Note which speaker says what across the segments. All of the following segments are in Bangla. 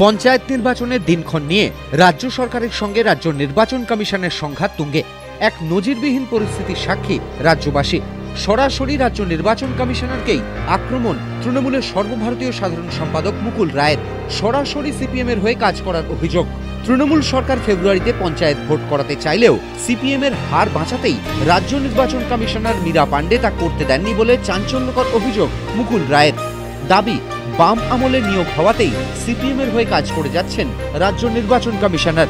Speaker 1: পঞ্চায়েত নির্বাচনের দিনক্ষণ নিয়ে রাজ্য সরকারের সঙ্গে রাজ্য নির্বাচন কমিশনের সংঘাত তুঙ্গে। এক নজিরবিহীন পরিস্থিতির সাক্ষী রাজ্যবাসী। সরাসরি রাজ্য নির্বাচন কমিশনারকেই আক্রমণ তৃণমূলের সর্বভারতীয় সাধারণ সম্পাদক মুকুল রায়ের। সরাসরি সিপিএম এর হয়ে কাজ করার অভিযোগ। তৃণমূল সরকার ফেব্রুয়ারিতে পঞ্চায়েত ভোট করাতে চাইলেও সিপিএম এর হার বাঁচাতেই রাজ্য নির্বাচন কমিশনার মীরা পাণ্ডে তা করতে দেননি বলে চাঞ্চল্যকর অভিযোগ মুকুল রায়ের। দাবি, বাম আমলে নিয়োগ হওয়াতেই সিপিএম এর হয়ে কাজ করে যাচ্ছেন রাজ্য নির্বাচন কমিশনার।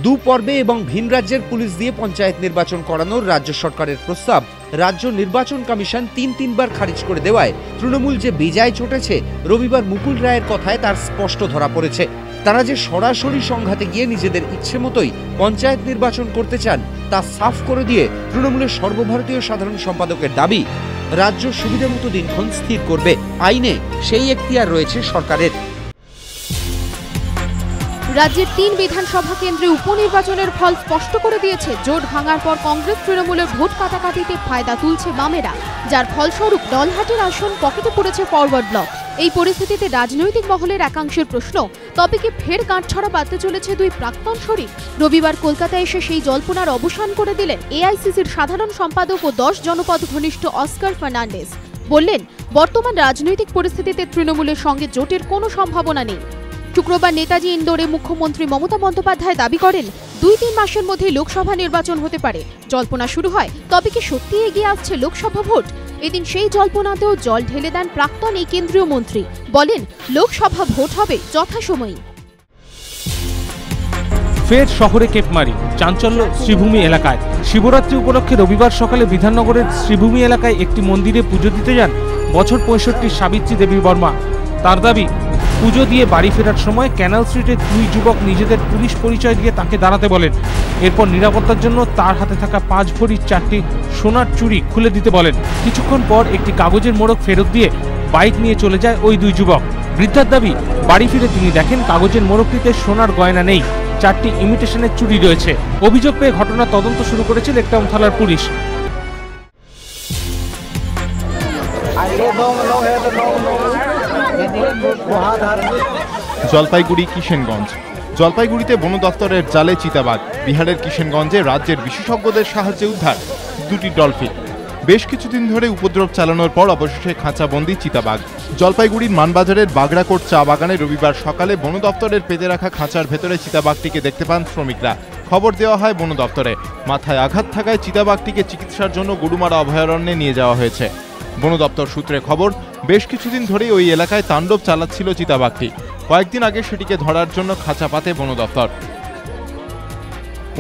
Speaker 1: দু পর্বে এবং ভিন রাজ্যের পুলিশ দিয়ে পঞ্চায়েত নির্বাচন করানোর রাজ্য সরকারের প্রস্তাব রাজ্য নির্বাচন কমিশন তিনবার খারিজ করে দেওয়ায় তৃণমূল যে বেজায় চটেছে রবিবার মুকুল রায়ের কথায় তার স্পষ্ট ধরা পড়েছে। তারা যে সরাসরি সংঘাতে গিয়ে নিজেদের ইচ্ছে মতোই পঞ্চায়েত নির্বাচন করতে চান তা সাফ করে দিয়ে তৃণমূলের সর্বভারতীয় সাধারণ সম্পাদকের দাবি, রাজ্য সুবিধামতো দিনক্ষণ স্থির করবে, আইনে সেই এখতিয়ার রয়েছে সরকারের।
Speaker 2: রাজ্যের ৩ বিধানসভা কেন্দ্রে উপনির্বাচনের ফল স্পষ্ট করে দিয়েছে জোট ভাঙার পর কংগ্রেস তৃণমূলের ভোট কাটাকাটিতে ফায়দা তুলছে বামেরা, যার ফলস্বরূপ দলহাটের আসন পকেটে পড়েছে ফরওয়ার্ড ব্লক। এই পরিস্থিতিতে রাজনৈতিক মহলের একাংশের প্রশ্ন, তবে কি ফের গাঁটছড়া বাঁধতে চলেছে দুই প্রাক্তন শরিক? রবিবার কলকাতায় এসে সেই জল্পনার অবসান করে দিলেন এআইসিসির সাধারণ সম্পাদক ও 10 জনপদ ঘনিষ্ঠ অস্কার ফার্নান্ডেজ। বললেন, বর্তমান রাজনৈতিক পরিস্থিতিতে তৃণমূলের সঙ্গে জোটের কোনো সম্ভাবনা নেই। শুক্রবার নেতাজি ইন্দোরে মুখ্যমন্ত্রী মমতা বন্দ্যোপাধ্যায় দাবি করেন 2-3 মাসের মধ্যে লোকসভা নির্বাচন হতে পারে। জল্পনা শুরু হয়, তবে কি সত্যি এগিয়ে আসছে লোকসভা ভোট? এদিন সেই জল্পনাতেও জল ঢেলে দেন প্রাক্তন এই কেন্দ্রীয় মন্ত্রী। বলেন, লোকসভা ভোট হবে যথাসময়ে।
Speaker 3: ফের শহরে কেপমারি, চাঞ্চল্য শ্রীভূমি এলাকায়। শিবরাত্রি উপলক্ষে রবিবার সকালে বিধাননগরের শ্রীভূমি এলাকায় একটি মন্দিরে পুজো দিতে যান বছর 65 সাবিত্রী দেবী বর্মা। তার দাবি, পুজো দিয়ে বাড়ি ফেরার সময় ক্যানাল স্ট্রিটের 2 যুবক নিজেদের পুলিশ পরিচয় দিয়ে তাকে দাঁড়াতে বলেন। এরপর নিরাপত্তার জন্য তার হাতে থাকা 5 ভরির 4টি সোনার চুড়ি খুলে দিতে বলেন। কিছুক্ষণ পর একটি কাগজের মোড়ক ফেরত দিয়ে বাইক নিয়ে চলে যায় ওই 2 যুবক। বৃদ্ধার দাবি, বাড়ি ফিরে তিনি দেখেন কাগজের মোড়কটিতে সোনার গয়না নেই, 4টি ইমিটেশনের চুড়ি রয়েছে। অভিযোগ পেয়ে ঘটনার তদন্ত শুরু করেছে লেকটাউন থানার পুলিশ।
Speaker 4: জলপাইগুড়ি কিষেনগঞ্জ। জলপাইগুড়িতে বন দফতরের জালে চিতাবাঘ। বিহারের কিষেনগঞ্জে রাজ্যের বিশেষজ্ঞদের সাহায্যে উদ্ধার 2টি ডলফিন। বেশ কিছুদিন ধরে উপদ্রব চালানোর পর অবশেষে খাঁচাবন্দি চিতাবাঘ। জলপাইগুড়ির মানবাজারের বাগড়াকোট চা বাগানে রবিবার সকালে বন দফতরের পেতে রাখা খাঁচার ভেতরে চিতাবাঘটিকে দেখতে পান শ্রমিকরা। খবর দেওয়া হয় বন দফতরে। মাথায় আঘাত থাকায় চিতাবাঘটিকে চিকিৎসার জন্য গরুমারা অভয়ারণ্যে নিয়ে যাওয়া হয়েছে। বন দপ্তর সূত্রে খবর, বেশ কিছুদিন ধরেই ওই এলাকায় তাণ্ডব চালাচ্ছিল চিতাবাঘটি। কয়েকদিন আগে সেটিকে ধরার জন্য খাঁচা পাতে বন দপ্তর।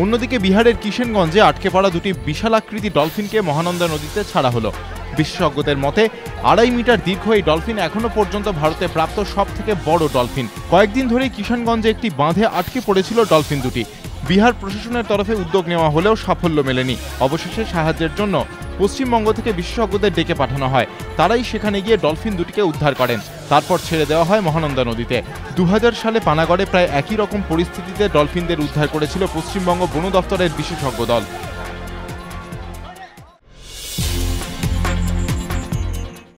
Speaker 4: অন্যদিকে বিহারের কিষেনগঞ্জে আটকে পড়া 2টি বিশালাকৃতি ডলফিনকে মহানন্দা নদীতে ছাড়া হলো। বিশেষজ্ঞদের মতে 2.5 মিটার দীর্ঘ এই ডলফিন এখনো পর্যন্ত ভারতে প্রাপ্ত সবথেকে বড় ডলফিন। কয়েকদিন ধরেই কিষেনগঞ্জে একটি বাঁধে আটকে পড়েছিল ডলফিন দুটি। বিহার প্রশাসনের তরফে উদ্যোগ নেওয়া হলেও সাফল্য মেলেনি। অবশেষে সাহায্যের জন্য পশ্চিমবঙ্গ থেকে বিশেষজ্ঞদের ডেকে পাঠানো হয়। তারাই সেখানে গিয়ে ডলফিন দুটিকে উদ্ধার করেন। তারপর ছেড়ে দেওয়া হয় মহানন্দা নদীতে। 2000 সালে পানাগড়ে প্রায় একই রকম পরিস্থিতিতে ডলফিনদের উদ্ধার করেছিল পশ্চিমবঙ্গ বন দফতরের বিশেষজ্ঞ দল।